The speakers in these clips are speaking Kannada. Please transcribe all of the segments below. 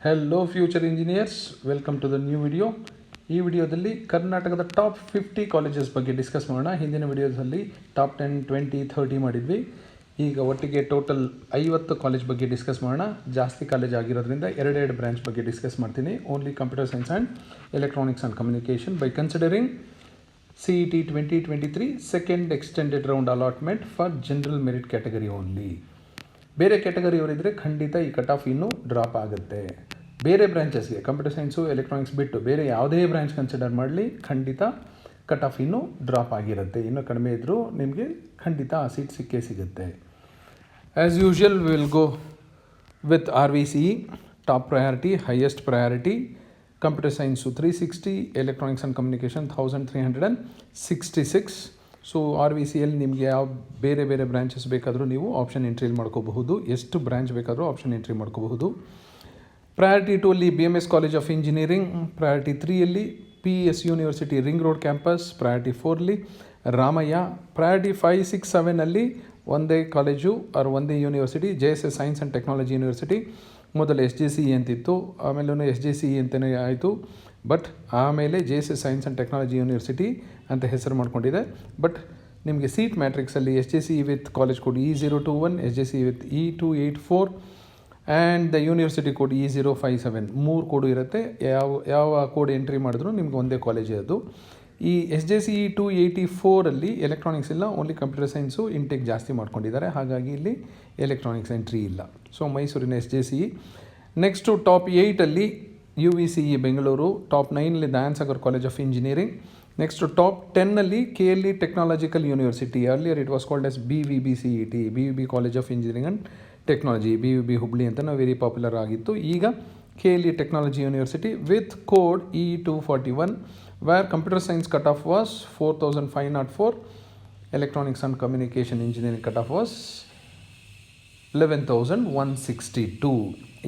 Hello future engineers, welcome to the new video. ಈ ವಿಡಿಯೋದಲ್ಲಿ ಕರ್ನಾಟಕದ ಟಾಪ್ 50 ಕಾಲೇಜಸ್ ಬಗ್ಗೆ ಡಿಸ್ಕಸ್ ಮಾಡೋಣ. ಹಿಂದಿನ ವಿಡಿಯೋದಲ್ಲಿ ಟಾಪ್ 10, 20, 30 ಮಾಡಿದ್ವಿ. ಈಗ ಒಟ್ಟಿಗೆ ಟೋಟಲ್ 50 ಕಾಲೇಜ್ ಬಗ್ಗೆ ಡಿಸ್ಕಸ್ ಮಾಡೋಣ. ಜಾಸ್ತಿ ಕಾಲೇಜ್ ಆಗಿರೋದ್ರಿಂದ ಎರಡೆರಡು ಬ್ರಾಂಚ್ ಬಗ್ಗೆ ಡಿಸ್ಕಸ್ ಮಾಡ್ತೀನಿ. Only computer science and electronics and communication by considering CET 2023 second extended round allotment for general merit category only. ಬೇರೆ ಕ್ಯಾಟಗರಿಯವರಿದ್ದರೆ ಖಂಡಿತ ಈ ಕಟ್ ಆಫ್ ಇನ್ನೂ ಡ್ರಾಪ್ ಆಗುತ್ತೆ. ಬೇರೆ ಬ್ರಾಂಚಸ್ಗೆ ಕಂಪ್ಯೂಟರ್ ಸೈನ್ಸು ಎಲೆಕ್ಟ್ರಾನಿಕ್ಸ್ ಬಿಟ್ಟು ಬೇರೆ ಯಾವುದೇ ಬ್ರಾಂಚ್ ಕನ್ಸಿಡರ್ ಮಾಡಲಿ ಖಂಡಿತ ಕಟ್ ಆಫ್ ಇನ್ನೂ ಡ್ರಾಪ್ ಆಗಿರುತ್ತೆ. ಇನ್ನೂ ಕಡಿಮೆ ಇದ್ದರೂ ನಿಮಗೆ ಖಂಡಿತ ಆ ಸೀಟ್ ಸಿಕ್ಕೇ ಸಿಗುತ್ತೆ. As usual will go with RVCE top priority, highest priority. Computer science 360, electronics and communication 1366. So RVCಯಲ್ಲಿ ನಿಮಗೆ ಯಾವ ಬೇರೆ ಬೇರೆ ಬ್ರಾಂಚಸ್ ಬೇಕಾದರೂ ನೀವು ಆಪ್ಷನ್ ಎಂಟ್ರಿ ಮಾಡ್ಕೋಬಹುದು. ಎಷ್ಟು ಬ್ರಾಂಚ್ ಬೇಕಾದರೂ ಆಪ್ಷನ್ ಎಂಟ್ರಿ ಮಾಡ್ಕೋಬಹುದು. ಪ್ರಯಾರಿಟಿ 2 ಅಲ್ಲಿ BMS college of engineering, priority 3 ಅಲ್ಲಿ PES university ring road campus, priority 4 ಅಲ್ಲಿ ರಾಮಯ್ಯ, ಪ್ರಯಾರಿಟಿ 5, 6, 7 ಅಲ್ಲಿ ಒಂದೇ ಕಾಲೇಜು ಆರ್ ಒಂದೇ university JSS science and technology university. ಮೊದಲು SJCE ಅಂತಿತ್ತು, ಆಮೇಲೆ SJCE ಅಂತಲೇ ಆಯಿತು. ಬಟ್ ಆಮೇಲೆ JSS science and technology university ಅಂತ ಹೆಸರು ಮಾಡ್ಕೊಂಡಿದೆ. ಬಟ್ ನಿಮಗೆ ಸೀಟ್ ಮ್ಯಾಟ್ರಿಕ್ಸಲ್ಲಿ SJCE with college code E021, SJCE with E284 and the university code E057 3 code ಇರುತ್ತೆ. ಯಾವ ಕೋಡ್ ಎಂಟ್ರಿ ಮಾಡಿದ್ರು ನಿಮ್ಗೆ ಒಂದೇ ಕಾಲೇಜ್ ಅದು. ಈ SJCE 284ಅಲ್ಲಿ ಎಲೆಕ್ಟ್ರಾನಿಕ್ಸ್ ಇಲ್ಲ, ಓನ್ಲಿ ಕಂಪ್ಯೂಟರ್ ಸೈನ್ಸು ಇಂಟೇಕ್ ಜಾಸ್ತಿ ಮಾಡ್ಕೊಂಡಿದ್ದಾರೆ. ಹಾಗಾಗಿ ಇಲ್ಲಿ ಎಲೆಕ್ಟ್ರಾನಿಕ್ಸ್ ಎಂಟ್ರಿ ಇಲ್ಲ. ಸೊ ಮೈಸೂರಿನ SJCE. ನೆಕ್ಸ್ಟು ಟಾಪ್ 8ಅಲ್ಲಿ UVCE ಬೆಂಗಳೂರು, ಟಾಪ್ 9ಅಲ್ಲಿ Dayan Sagar college of engineering. Next top 10ಅಲ್ಲಿ KLE technological university. Earlier it was called as BVB-CET, BVB college of engineering and technology, BVB Hubli ಅಂತ ವೆರಿ ಪಾಪ್ಯುಲರ್ ಆಗಿತ್ತು. ಈಗ KLE technology university with code E241, where computer science cut off was 4504, electronics and communication engineering cut off was 11162.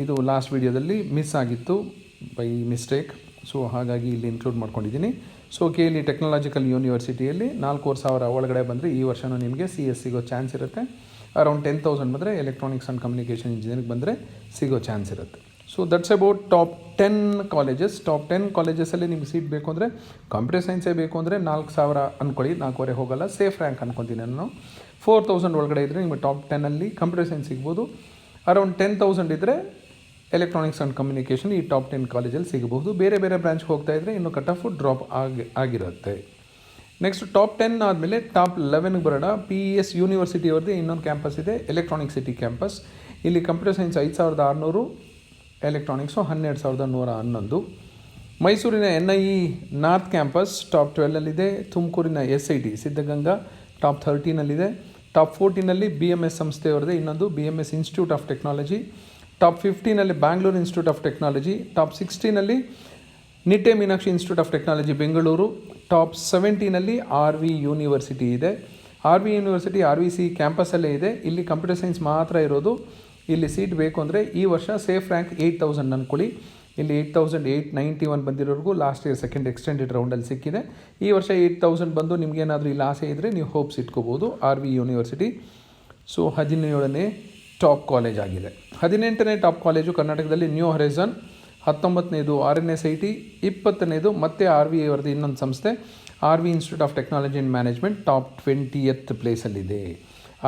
ಇದು ಲಾಸ್ಟ್ ವಿಡಿಯೋದಲ್ಲಿ ಮಿಸ್ ಆಗಿತ್ತು ಬೈ ಮಿಸ್ಟೇಕ್. ಸೊ ಹಾಗಾಗಿ ಇಲ್ಲಿ ಇನ್ಕ್ಲೂಡ್ ಮಾಡ್ಕೊಂಡಿದ್ದೀನಿ. ಸೊ KLE ಟೆಕ್ನಾಲಜಿಕಲ್ ಯೂನಿವರ್ಸಿಟಿಯಲ್ಲಿ 4,000 ಒಳಗಡೆ ಬಂದರೆ ಈ ವರ್ಷವೂ ನಿಮಗೆ CS ಸಿಗೋ ಚಾನ್ಸ್ ಇರುತ್ತೆ. ಅರೌಂಡ್ 10,000 ಬಂದರೆ ಎಲೆಕ್ಟ್ರಾನಿಕ್ಸ್ ಆ್ಯಂಡ್ ಕಮ್ಯುನಿಕೇಷನ್ ಇಂಜಿನಿಯರಿಂಗ್ ಬಂದರೆ ಸಿಗೋ ಚಾನ್ಸ್ ಇರುತ್ತೆ. So that's about top 10 colleges. Top 10 ಕಾಲೇಜಸಲ್ಲಿ ನಿಮ್ಗೆ ಸೀಟ್ ಬೇಕು ಅಂದರೆ, ಕಂಪ್ಯೂಟರ್ ಸೈನ್ಸೇ ಬೇಕು ಅಂದರೆ 4,000 ಅಂದ್ಕೊಳ್ಳಿ, 4,500 ಹೋಗಲ್ಲ, ಸೇಫ್ ರ್ಯಾಂಕ್ ಅಂದ್ಕೊತೀನಿ ನಾನು. 4,000 ಒಳಗಡೆ ಇದ್ದರೆ ನಿಮಗೆ ಟಾಪ್ 10ಅಲ್ಲಿ ಕಂಪ್ಯೂಟರ್ ಸೈನ್ಸ್ ಸಿಗ್ಬೋದು. ಅರೌಂಡ್ 10,000 ಇದ್ದರೆ ಎಲೆಕ್ಟ್ರಾನಿಕ್ಸ್ ಆ್ಯಂಡ್ ಕಮ್ಯುನಿಕೇಷನ್ ಈ ಟಾಪ್ 10 ಕಾಲೇಜಲ್ಲಿ ಸಿಗಬಹುದು. ಬೇರೆ ಬೇರೆ ಬ್ರಾಂಚ್ಗೆ ಹೋಗ್ತಾ ಇದ್ದರೆ ಇನ್ನೂ ಕಟ್ ಆಫು ಡ್ರಾಪ್ ಆಗಿರುತ್ತೆ. ನೆಕ್ಸ್ಟ್ ಟಾಪ್ 10 ಆದಮೇಲೆ ಟಾಪ್ 11ಗೆ ಬರೋಣ. PES ಯೂನಿವರ್ಸಿಟಿ ಅವ್ರದ್ದು ಇನ್ನೊಂದು ಕ್ಯಾಂಪಸ್ ಇದೆ, ಎಲೆಕ್ಟ್ರಾನಿಕ್ ಸಿಟಿ ಕ್ಯಾಂಪಸ್. ಇಲ್ಲಿ ಕಂಪ್ಯೂಟರ್ ಸೈನ್ಸ್ 5,600, ಎಲೆಕ್ಟ್ರಾನಿಕ್ಸು 12,111. ಮೈಸೂರಿನ NIE ನಾರ್ತ್ ಕ್ಯಾಂಪಸ್ ಟಾಪ್ 12ಅಲ್ಲಿದೆ. ತುಮಕೂರಿನ SIT ಸಿದ್ಧಗಂಗಾ ಟಾಪ್ 13ಅಲ್ಲಿದೆ. ಟಾಪ್ 14ಅಲ್ಲಿ BMS ಸಂಸ್ಥೆಯವ್ರದ್ದೇ ಇನ್ನೊಂದು BMS institute of technology. Top 15ಅಲ್ಲಿ Bangalore institute of technology. Top 16ಅಲ್ಲಿ Nitte Meenakshi institute of technology Bengaluru. Top 17ಅಲ್ಲಿ RV ಯೂನಿವರ್ಸಿಟಿ ಇದೆ. RV ಯೂನಿವರ್ಸಿಟಿ RVCE ಕ್ಯಾಂಪಸಲ್ಲೇ ಇದೆ. ಇಲ್ಲಿ ಕಂಪ್ಯೂಟರ್ ಸೈನ್ಸ್ ಮಾತ್ರ ಇರೋದು. ಇಲ್ಲಿ ಸೀಟ್ ಬೇಕು ಅಂದರೆ ಈ ವರ್ಷ ಸೇಫ್ ರ್ಯಾಂಕ್ 8,000 ಅಂದ್ಕೊಳ್ಳಿ. ಇಲ್ಲಿ 8,891 ಬಂದಿರೋರ್ಗೂ ಲಾಸ್ಟ್ ಇಯರ್ ಸೆಕೆಂಡ್ ಎಕ್ಸ್ಟೆಂಡೆಡ್ ರೌಂಡಲ್ಲಿ ಸಿಕ್ಕಿದೆ. ಈ ವರ್ಷ 8,000 ಬಂದು ನಿಮಗೇನಾದರೂ ಇಲ್ಲಿ ಆಸೆ ಇದ್ದರೆ ನೀವು ಹೋಪ್ಸ್ ಇಟ್ಕೋಬೋದು. RV university. ಸೊ 17ನೇ ಟಾಪ್ ಕಾಲೇಜ್ ಆಗಿದೆ. 18ನೇ ಟಾಪ್ ಕಾಲೇಜು ಕರ್ನಾಟಕದಲ್ಲಿ ನ್ಯೂ ಹರೈಸನ್. 19ನೇದು RNSIT. 20ನೇದು ಮತ್ತೆ RV ಅವರದ್ದು ಇನ್ನೊಂದು ಸಂಸ್ಥೆ, RV institute of technology and management top 20th ಪ್ಲೇಸಲ್ಲಿದೆ.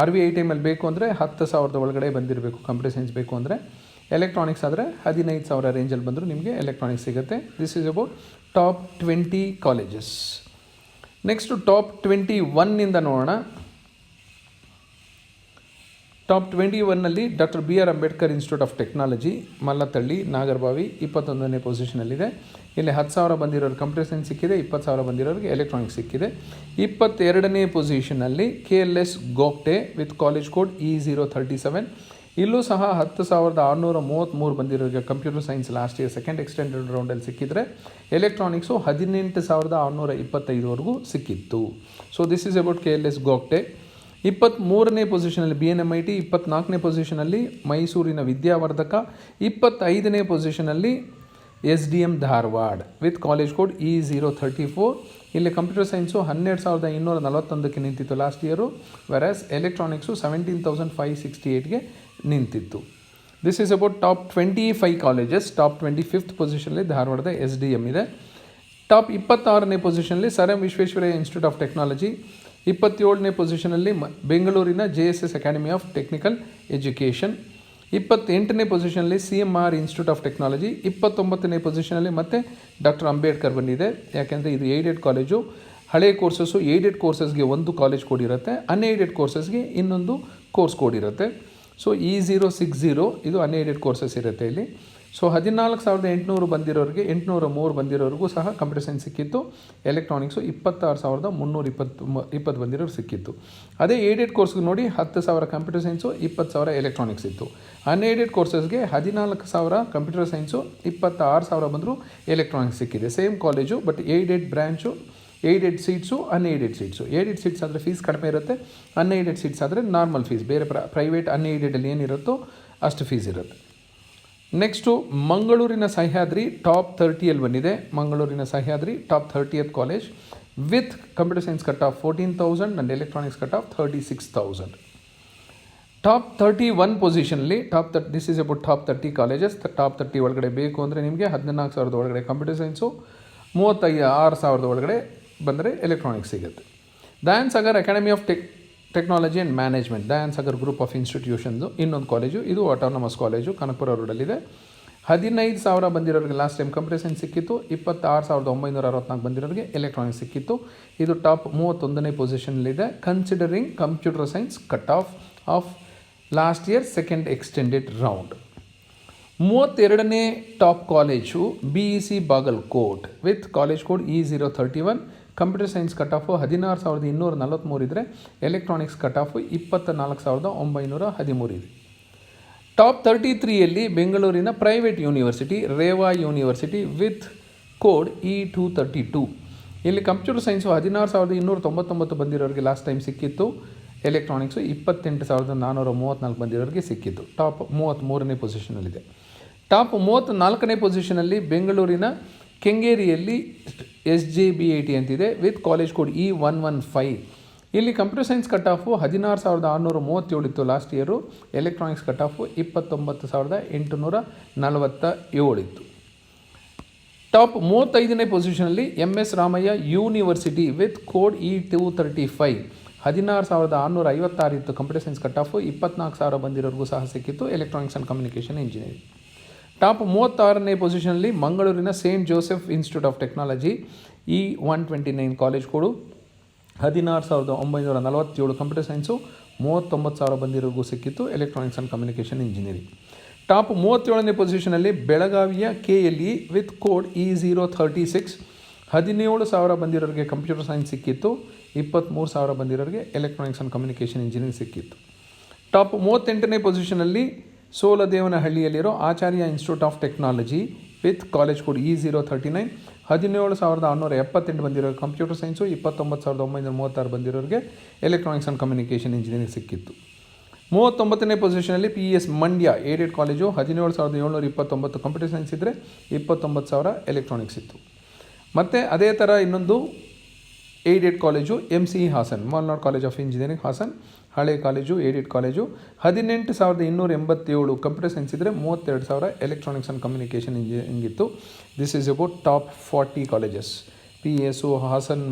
RV ಐಟಮಲ್ಲಿ ಬೇಕು ಅಂದರೆ 10,000 ಒಳಗಡೆ ಬಂದಿರಬೇಕು ಕಂಪ್ಯೂಟರ್ ಸೈನ್ಸ್ ಬೇಕು ಅಂದರೆ. ಎಲೆಕ್ಟ್ರಾನಿಕ್ಸ್ ಆದರೆ 15,000 ರೇಂಜಲ್ಲಿ ಬಂದರೂ ನಿಮಗೆ ಎಲೆಕ್ಟ್ರಾನಿಕ್ಸ್ ಸಿಗುತ್ತೆ. This is about top 20 colleges. Next top 21ನಿಂದ ನೋಡೋಣ. ಟಾಪ್ 21ನಲ್ಲಿ doctor BR Ambedkar institute of technology Mallathahalli Nagarbhavi 21ನೇ ಪೊಸಿಷನಲ್ಲಿದೆ. ಇಲ್ಲಿ 10,000 ಬಂದಿರೋರು ಕಂಪ್ಯೂಟರ್ ಸೈನ್ಸ್ ಸಿಕ್ಕಿದೆ, 20,000 ಬಂದಿರೋರಿಗೆ ಎಲೆಕ್ಟ್ರಾನಿಕ್ಸ್ ಸಿಕ್ಕಿದೆ. 22ನೇ ಪೊಸಿಷನಲ್ಲಿ KLS Gogte with college code E037. ಇಲ್ಲೂ ಸಹ 10,633 ಬಂದಿರೋರಿಗೆ computer science last year second extended ರೌಂಡಲ್ಲಿ ಸಿಕ್ಕಿದ್ರೆ, ಎಲೆಕ್ಟ್ರಾನಿಕ್ಸು 18,625ವರೆಗೂ ಸಿಕ್ಕಿತ್ತು. So this is about KLS Gogte. 23ನೇ ಪೊಸಿಷನಲ್ಲಿ BNMIT. 24ನೇ ಪೊಸಿಷನಲ್ಲಿ ಮೈಸೂರಿನ ವಿದ್ಯಾವರ್ಧಕ. 25ನೇ ಪೊಸಿಷನಲ್ಲಿ SDM Dharwad with college code E034. ಇಲ್ಲಿ ಕಂಪ್ಯೂಟರ್ ಸೈನ್ಸು 12,241ಕ್ಕೆ ನಿಂತಿತ್ತು ಲಾಸ್ಟ್ ಇಯರು, ವೆರಾಸ್ ಎಲೆಕ್ಟ್ರಾನಿಕ್ಸು 17,568ಗೆ ನಿಂತಿತ್ತು. This is about top 25 colleges. Top 25th ಪೊಸಿಷನಲ್ಲಿ ಧಾರವಾಡದ SDM ಇದೆ. ಟಾಪ್ 26ನೇ ಪೊಸಿಷನಲ್ಲಿ sir M Visvesvaraya institute of technology. 27ನೇ ಪೊಸಿಷನಲ್ಲಿ ಬೆಂಗಳೂರಿನ JSS academy of technical education. 28ನೇ ಪೊಸಿಷನಲ್ಲಿ CMR ಇನ್ಸ್ಟಿಟ್ಯೂಟ್ ಆಫ್ ಟೆಕ್ನಾಲಜಿ. 29ನೇ ಪೊಸಿಷನಲ್ಲಿ ಮತ್ತೆ ಡಾಕ್ಟರ್ ಅಂಬೇಡ್ಕರ್ ಬಂದಿದೆ. ಯಾಕೆಂದರೆ ಇದು ಏಡೆಡ್ ಕಾಲೇಜು. ಹಳೆ ಕೋರ್ಸಸ್ಸು ಏಡೆಡ್ ಕೋರ್ಸಸ್ಗೆ ಒಂದು ಕಾಲೇಜ್ ಕೋಡ್ ಇರುತ್ತೆ, ಅನ್ಏಡೆಡ್ ಕೋರ್ಸಸ್ಗೆ ಇನ್ನೊಂದು ಕೋರ್ಸ್ ಕೋಡ್ ಇರುತ್ತೆ. ಸೊ E060 ಇದು ಅನ್ಏಡೆಡ್ ಕೋರ್ಸಸ್ ಇರುತ್ತೆ ಇಲ್ಲಿ. ಸೊ 14,800 ಬಂದಿರೋರಿಗೆ 803 ಬಂದಿರೋರಿಗೂ ಸಹ ಕಂಪ್ಯೂಟರ್ ಸೈನ್ಸ್ ಸಿಕ್ಕಿತ್ತು. ಎಲೆಕ್ಟ್ರಾನಿಕ್ಸು 26,320 ಬಂದಿರೋರು ಸಿಕ್ಕಿತ್ತು. ಅದೇ ಏಡೆಡ್ ಕೋರ್ಸ್ಗೆ ನೋಡಿ 10,000 ಕಂಪ್ಯೂಟರ್ ಸೈನ್ಸು, 20,000 ಎಲೆಕ್ಟ್ರಾನಿಕ್ಸ್ ಇತ್ತು. ಅನ್ಏಡೆಡ್ ಕೋರ್ಸಸ್ಗೆ 14,000 ಕಂಪ್ಯೂಟರ್ ಸೈನ್ಸು, 26,000 ಬಂದರೂ ಎಲೆಕ್ಟ್ರಾನಿಕ್ಸ್ ಸಿಕ್ಕಿದೆ. Same college, but aided branch, aided seats, unaided seats. Aided seats ಆದರೆ ಫೀಸ್ ಕಡಿಮೆ ಇರುತ್ತೆ, ಅನ್ಏಡೆಡ್ ಸೀಟ್ಸ್ ಆದರೆ ನಾರ್ಮಲ್ ಫೀಸ್, ಬೇರೆ ಪ್ರೈವೇಟ್ ಅನ್ಏಡೆಡಲ್ಲಿ ಏನಿರುತ್ತೋ ಅಷ್ಟು ಫೀಸ್ ಇರುತ್ತೆ. ನೆಕ್ಸ್ಟು ಮಂಗಳೂರಿನ ಸಹ್ಯಾದ್ರಿ ಟಾಪ್ 30ಯಲ್ಲಿ ಬಂದಿದೆ. ಮಂಗಳೂರಿನ Sahyadri top 30th college with computer science cut off 14,000 and electronics cut off 36,000. Top 31 ಪೊಸಿಷನಲ್ಲಿ this is about top 30 colleges. Top 30 ಒಳಗಡೆ ಬೇಕು ಅಂದರೆ ನಿಮಗೆ 14,000 ಒಳಗಡೆ ಕಂಪ್ಯೂಟರ್ ಸೈನ್ಸು, 36,000 ಒಳಗಡೆ ಬಂದರೆ ಎಲೆಕ್ಟ್ರಾನಿಕ್ಸ್ ಸಿಗುತ್ತೆ. Dayan Sagar academy of technology and management, Dayan Sagar group of ಇನ್ಸ್ಟಿಟ್ಯೂಷನ್ದು ಇನ್ನೊಂದು ಕಾಲೇಜು. ಇದು ಆಟೋನಮಸ್ ಕಾಲೇಜು, ಕನಕಪುರ ರೋಡಲ್ಲಿದೆ. 15,000 ಬಂದಿರೋರಿಗೆ ಲಾಸ್ಟ್ ಟೈಮ್ ಕಂಪ್ಯೂಟರ್ ಸೈನ್ಸ್ ಸಿಕ್ಕಿತ್ತು. 26,964 ಬಂದಿರೋರಿಗೆ ಎಲೆಕ್ಟ್ರಾನಿಕ್ಸ್ ಸಿಕ್ಕಿತ್ತು. ಇದು ಟಾಪ್ 31ನೇ ಪೊಸಿಷನಲ್ಲಿದೆ, considering computer science cut off last year second extended round. 32ನೇ top college BEC Bagalkot with college code E031. Computer science cut off 16,243 ಇದ್ದರೆ ಎಲೆಕ್ಟ್ರಾನಿಕ್ಸ್ ಕಟ್ ಆಫು 24,913 ಇದೆ. ಟಾಪ್ 33ಯಲ್ಲಿ ಬೆಂಗಳೂರಿನ private university Reva university with code E232. ಇಲ್ಲಿ ಕಂಪ್ಯೂಟರ್ ಸೈನ್ಸು 16,299 ಬಂದಿರೋರಿಗೆ ಲಾಸ್ಟ್ ಟೈಮ್ ಸಿಕ್ಕಿತ್ತು. ಎಲೆಕ್ಟ್ರಾನಿಕ್ಸು 28,434 ಬಂದಿರೋರಿಗೆ ಸಿಕ್ಕಿತ್ತು. ಟಾಪ್ 33ನೇ ಪೊಸಿಷನಲ್ಲಿದೆ. ಟಾಪ್ 34ನೇ ಪೊಸಿಷನಲ್ಲಿ ಬೆಂಗಳೂರಿನ ಕೆಂಗೇರಿಯಲ್ಲಿ SJBIT ಅಂತಿದೆ ವಿತ್ ಕಾಲೇಜ್ ಕೋಡ್ E115. ಇಲ್ಲಿ ಕಂಪ್ಯೂಟರ್ ಸೈನ್ಸ್ ಕಟ್ ಆಫು 16,637 ಇತ್ತು last year. Electronics cut off 29,847 ಇತ್ತು. ಟಾಪ್ 35ನೇ ಪೊಸಿಷನಲ್ಲಿ MS Ramaiah university with code E235. 16,656 ಇತ್ತು ಕಂಪ್ಯೂಟರ್ ಸೈನ್ಸ್ ಕಟ್ ಆಫು. 24,000 ಬಂದಿರೋರಿಗೂ ಸಹ ಸಿಕ್ಕಿತ್ತು. Electronics and communication engineering. Top 36ನೇ ಪೊಸಿಷನಲ್ಲಿ ಮಂಗಳೂರಿನ saint Joseph institute of technology E129 college code. 16,947 computer science, 39,000 ಬಂದಿರೋರಿಗೂ ಸಿಕ್ಕಿತ್ತು. Electronics and communication engineering. Top 37ನೇ ಪೊಸಿಷನಲ್ಲಿ ಬೆಳಗಾವಿಯ KLE ವಿತ್ ಕೋಡ್ E036. 17,000 ಬಂದಿರೋರಿಗೆ ಕಂಪ್ಯೂಟರ್ ಸೈನ್ಸ್ ಸಿಕ್ಕಿತ್ತು. 23,000 ಬಂದಿರೋರಿಗೆ ಎಲೆಕ್ಟ್ರಾನಿಕ್ಸ್ ಆ್ಯಂಡ್ ಕಮ್ಯುನಿಕೇಷನ್ ಇಂಜಿನಿಯರಿಂಗ್ ಸಿಕ್ಕಿತ್ತು. ಟಾಪ್ 38ನೇ ಪೊಸಿಷನಲ್ಲಿ ಸೋಲದೇವನಹಳ್ಳಿಯಲ್ಲಿರೋ Acharya institute of technology with college code E039. 17,678 ಬಂದಿರೋ ಕಂಪ್ಯೂಟರ್ ಸೈನ್ಸು, 29,936 ಬಂದಿರೋರಿಗೆ ಎಲೆಕ್ಟ್ರಾನಿಕ್ಸ್ ಆ್ಯಂಡ್ ಕಮ್ಯುನಿಕೇಷನ್ ಇಂಜಿನಿಯರಿಂಗ್ ಸಿಕ್ಕಿತ್ತು. 39ನೇ ಪೊಸಿಷನಲ್ಲಿ PS Mandya aided college. 17,729 computer science ಇದ್ದರೆ 29,000 ಎಲೆಕ್ಟ್ರಾನಿಕ್ಸ್ ಇತ್ತು. ಮತ್ತು ಅದೇ ಥರ ಇನ್ನೊಂದು aided college MCE Hassan, Malnad college of engineering Hassan, ಹಳೆ college, aided college. 18,287 computer science ಇದ್ದರೆ 32,000 ಎಲೆಕ್ಟ್ರಾನಿಕ್ಸ್ ಆ್ಯಂಡ್ ಕಮ್ಯುನಿಕೇಷನ್ ಇಂಜಿನಿಯರಿಂಗ್ ಇತ್ತು. This is about top 40 colleges. PSU Hassan,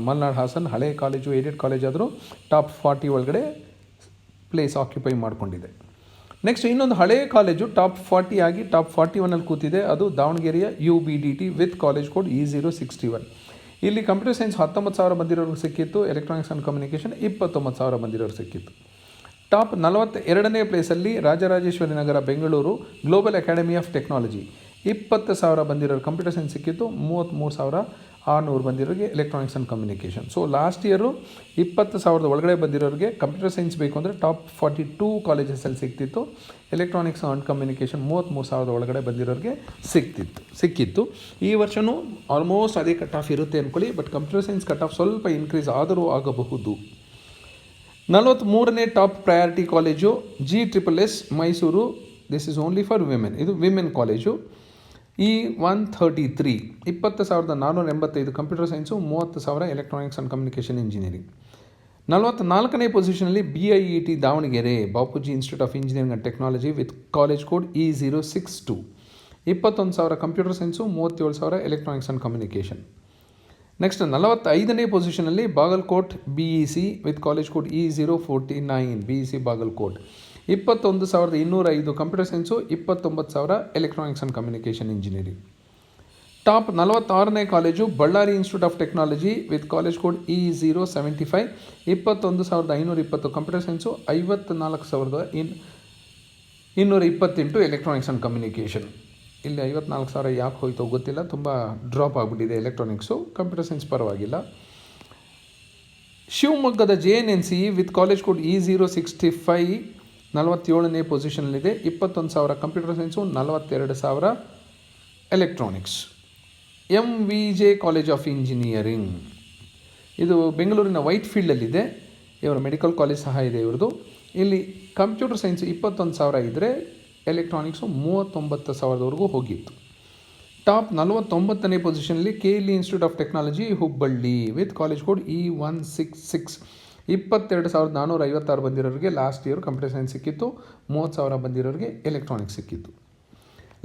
Malnad Hassan ಹಳೆ ಕಾಲೇಜು, ಏಡೆಡ್ ಕಾಲೇಜ್ ಆದರೂ ಟಾಪ್ 40 ಒಳಗಡೆ ಪ್ಲೇಸ್ ಆಕ್ಯುಪೈ ಮಾಡಿಕೊಂಡಿದೆ. ನೆಕ್ಸ್ಟ್ ಇನ್ನೊಂದು ಹಳೆ ಕಾಲೇಜು ಟಾಪ್ 40 ಆಗಿ ಟಾಪ್ 41ಅಲ್ಲಿ ಕೂತಿದೆ. ಅದು ದಾವಣಗೆರೆಯ UBDT with college code E061. ಇಲ್ಲಿ ಕಂಪ್ಯೂಟರ್ ಸೈನ್ಸ್ 19,000 ಬಂದಿರೋರಿಗೆ ಸಿಕ್ಕಿತ್ತು. ಎಲೆಕ್ಟ್ರಾನಿಕ್ಸ್ ಆ್ಯಂಡ್ ಕಮ್ಯುನಿಕೇಷನ್ 29,000 ಬಂದಿರೋರಿಗೆ ಸಿಕ್ಕಿತ್ತು. ಟಾಪ್ 42ನೇ ಪ್ಲೇಸಲ್ಲಿ Rajarajeshwari Nagar Bengaluru global academy of technology. 20,000 ಬಂದಿರೋರು ಕಂಪ್ಯೂಟರ್ ಸೈನ್ಸ್ ಸಿಕ್ಕಿತ್ತು. 33,600 ಬಂದಿರೋರಿಗೆ electronics and communication. So last year 20,000 ಒಳಗಡೆ ಬಂದಿರೋರಿಗೆ ಕಂಪ್ಯೂಟರ್ ಸೈನ್ಸ್ ಬೇಕು ಅಂದರೆ ಟಾಪ್ 42 ಕಾಲೇಜಸಲ್ಲಿ ಸಿಕ್ತಿತ್ತು. ಎಲೆಕ್ಟ್ರಾನಿಕ್ಸ್ ಆ್ಯಂಡ್ ಕಮ್ಯುನಿಕೇಷನ್ 33,000 ಒಳಗಡೆ ಬಂದಿರೋರಿಗೆ ಸಿಕ್ಕಿತ್ತು. ಈ ವರ್ಷವೂ ಆಲ್ಮೋಸ್ಟ್ ಅದೇ ಕಟ್ ಆಫ್ ಇರುತ್ತೆ ಅಂದ್ಕೊಳ್ಳಿ. But computer science cut off ಸ್ವಲ್ಪ ಇನ್ಕ್ರೀಸ್ ಆದರೂ ಆಗಬಹುದು. 43ನೇ top priority college GSSS Mysuru. This is only for women. ಇದು women college. E133 20,485 computer science, 30,000 electronics and communication engineering. 44ನೇ ಪೊಸಿಷನಲ್ಲಿ BIET Davangere Bapuji institute of engineering and technology with college code E062. 21,000 computer science, 37,000 electronics and communication. Next 45ನೇ ಪೊಸಿಷನಲ್ಲಿ Bagalkot BEC with college code E049 BEC Bagalkot. 21,205 computer science, 29,000 electronics and communication engineering. Top 46ನೇ college Ballari institute of technology with college code E075. 21,520 computer science, 54,228 electronics and communication. ಇಲ್ಲಿ 54,000 ಯಾಕೆ ಹೋಯ್ತೋ ಗೊತ್ತಿಲ್ಲ, ತುಂಬ ಡ್ರಾಪ್ ಆಗಿಬಿಟ್ಟಿದೆ ಎಲೆಕ್ಟ್ರಾನಿಕ್ಸು. ಕಂಪ್ಯೂಟರ್ ಸೈನ್ಸ್ ಪರವಾಗಿಲ್ಲ. ಶಿವಮೊಗ್ಗದ JNNC with college code E065 47ನೇ ಪೊಸಿಷನಲ್ಲಿದೆ. 21,000 computer science, 42,000 electronics. MVJ college of engineering ಇದು ಬೆಂಗಳೂರಿನ ವೈಟ್ ಫೀಲ್ಡಲ್ಲಿದೆ. ಇವರ ಮೆಡಿಕಲ್ ಕಾಲೇಜ್ ಸಹ ಇದೆ ಇವ್ರದ್ದು. ಇಲ್ಲಿ ಕಂಪ್ಯೂಟರ್ ಸೈನ್ಸ್ 21,000 ಇದ್ದರೆ ಎಲೆಕ್ಟ್ರಾನಿಕ್ಸು 39,000ವರೆಗೂ ಹೋಗಿತ್ತು. ಟಾಪ್ 49ನೇ ಪೊಸಿಷನಲ್ಲಿ KLE institute of technology Hubballi with college code E166. 22,456 ಬಂದಿರೋರಿಗೆ ಲಾಸ್ಟ್ ಇಯರ್ ಕಂಪ್ಯೂಟರ್ ಸೈನ್ಸ್ ಸಿಕ್ಕಿತ್ತು. 30,000 ಬಂದಿರೋರಿಗೆ ಎಲೆಕ್ಟ್ರಾನಿಕ್ಸ್ ಸಿಕ್ಕಿತ್ತು.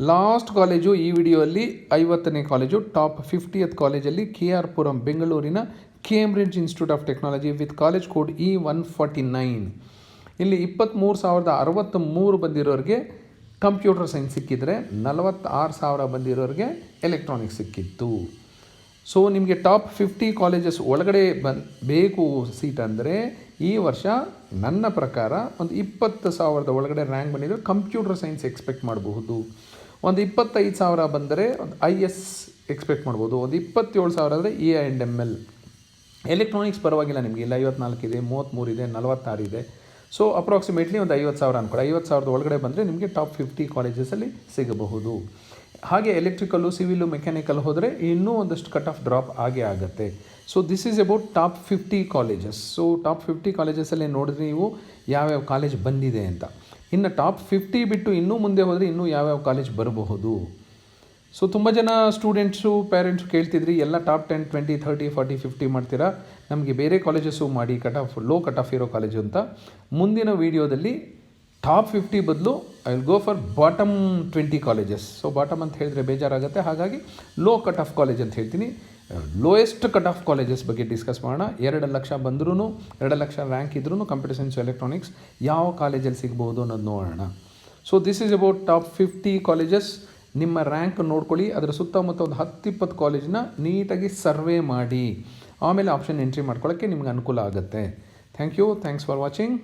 ಲಾಸ್ಟ್ ಕಾಲೇಜು ಈ ವಿಡಿಯೋಲ್ಲಿ 50ನೇ ಕಾಲೇಜು. ಟಾಪ್ 50th ಕಾಲೇಜಲ್ಲಿ KR ಪುರಂ ಬೆಂಗಳೂರಿನ Cambridge institute of technology with college code E149. ಇಲ್ಲಿ 23,063 ಬಂದಿರೋರಿಗೆ ಕಂಪ್ಯೂಟರ್ ಸೈನ್ಸ್ ಸಿಕ್ಕಿದರೆ 46,000 ಬಂದಿರೋರಿಗೆ ಎಲೆಕ್ಟ್ರಾನಿಕ್ಸ್ ಸಿಕ್ಕಿತ್ತು. ಸೊ ನಿಮಗೆ ಟಾಪ್ 50 ಕಾಲೇಜಸ್ ಒಳಗಡೆ ಬೇಕು ಸೀಟ್ ಅಂದರೆ ಈ ವರ್ಷ ನನ್ನ ಪ್ರಕಾರ ಒಂದು 20,000 ಒಳಗಡೆ ರ್ಯಾಂಕ್ ಬಂದಿದ್ದರೆ ಕಂಪ್ಯೂಟರ್ ಸೈನ್ಸ್ ಎಕ್ಸ್ಪೆಕ್ಟ್ ಮಾಡಬಹುದು. ಒಂದು 25,000 ಬಂದರೆ ಒಂದು IS ಎಕ್ಸ್ಪೆಕ್ಟ್ ಮಾಡ್ಬೋದು. ಒಂದು 27,000 ಆದರೆ EI&ML. ಎಲೆಕ್ಟ್ರಾನಿಕ್ಸ್ ಪರವಾಗಿಲ್ಲ, ನಿಮಗೆ ಇಲ್ಲ 54 ಇದೆ, 33 ಇದೆ, 46 ಇದೆ. ಸೊ ಅಪ್ರಾಕ್ಸಿಮೇಟ್ಲಿ ಒಂದು 50,000 ಅನ್ಕೊಳ್ಳಿ. 50,000 ಒಳಗಡೆ ಬಂದರೆ ನಿಮಗೆ ಟಾಪ್ 50 ಕಾಲೇಜಸಲ್ಲಿ ಸಿಗಬಹುದು. ಹಾಗೆ ಎಲೆಕ್ಟ್ರಿಕಲ್ಲು, ಸಿವಿಲು, ಮೆಕ್ಯಾನಿಕಲ್ ಹೋದರೆ ಇನ್ನೂ ಒಂದಷ್ಟು ಕಟ್ ಆಫ್ ಡ್ರಾಪ್ ಆಗೇ ಆಗುತ್ತೆ. So this is about top 50 colleges. So top 50 ಕಾಲೇಜಸಲ್ಲೇ ನೋಡಿದ್ರೆ ನೀವು ಯಾವ್ಯಾವ ಕಾಲೇಜ್ ಬಂದಿದೆ ಅಂತ. ಇನ್ನು ಟಾಪ್ 50 ಬಿಟ್ಟು ಇನ್ನೂ ಮುಂದೆ ಹೋದರೆ ಇನ್ನೂ ಯಾವ್ಯಾವ ಕಾಲೇಜ್ ಬರಬಹುದು. ಸೊ ತುಂಬ ಜನ ಸ್ಟೂಡೆಂಟ್ಸು, ಪೇರೆಂಟ್ಸು ಕೇಳ್ತಿದ್ರಿ, ಎಲ್ಲ ಟಾಪ್ 10, 20, 30, 40, 50 ಮಾಡ್ತೀರಾ, ನಮಗೆ ಬೇರೆ ಕಾಲೇಜಸ್ಸು ಮಾಡಿ ಲೋ ಕಟ್ ಆಫ್ ಇರೋ ಕಾಲೇಜು ಅಂತ. ಮುಂದಿನ ವೀಡಿಯೋದಲ್ಲಿ ಟಾಪ್ 50 ಬದಲು I will go for bottom 20 colleges. So bottom ಅಂತ ಹೇಳಿದ್ರೆ ಬೇಜಾರಾಗುತ್ತೆ, ಹಾಗಾಗಿ ಲೋ ಕಟ್ ಆಫ್ ಕಾಲೇಜ್ ಅಂತ ಹೇಳ್ತೀನಿ. ಲೋಯೆಸ್ಟ್ ಕಟ್ ಆಫ್ ಕಾಲೇಜಸ್ ಬಗ್ಗೆ ಡಿಸ್ಕಸ್ ಮಾಡೋಣ. 2 ಲಕ್ಷ ಬಂದ್ರೂ, 2 ಲಕ್ಷ ರ್ಯಾಂಕ್ ಇದ್ರೂ ಕಂಪ್ಯೂಟರ್ ಸೈನ್ಸ್, ಎಲೆಕ್ಟ್ರಾನಿಕ್ಸ್ ಯಾವ ಕಾಲೇಜಲ್ಲಿ ಸಿಗ್ಬೋದು ಅನ್ನೋದು ನೋಡೋಣ. So this is about top 50 colleges. ನಿಮ್ಮ ರ್ಯಾಂಕ್ ನೋಡ್ಕೊಳ್ಳಿ, ಅದರ ಸುತ್ತಮುತ್ತ ಒಂದು 10-20 ಕಾಲೇಜನ್ನ ನೀಟಾಗಿ ಸರ್ವೆ ಮಾಡಿ ಆಮೇಲೆ ಆಪ್ಷನ್ ಎಂಟ್ರಿ ಮಾಡ್ಕೊಳ್ಳೋಕ್ಕೆ ನಿಮ್ಗೆ ಅನುಕೂಲ ಆಗುತ್ತೆ. Thank you, thanks for watching.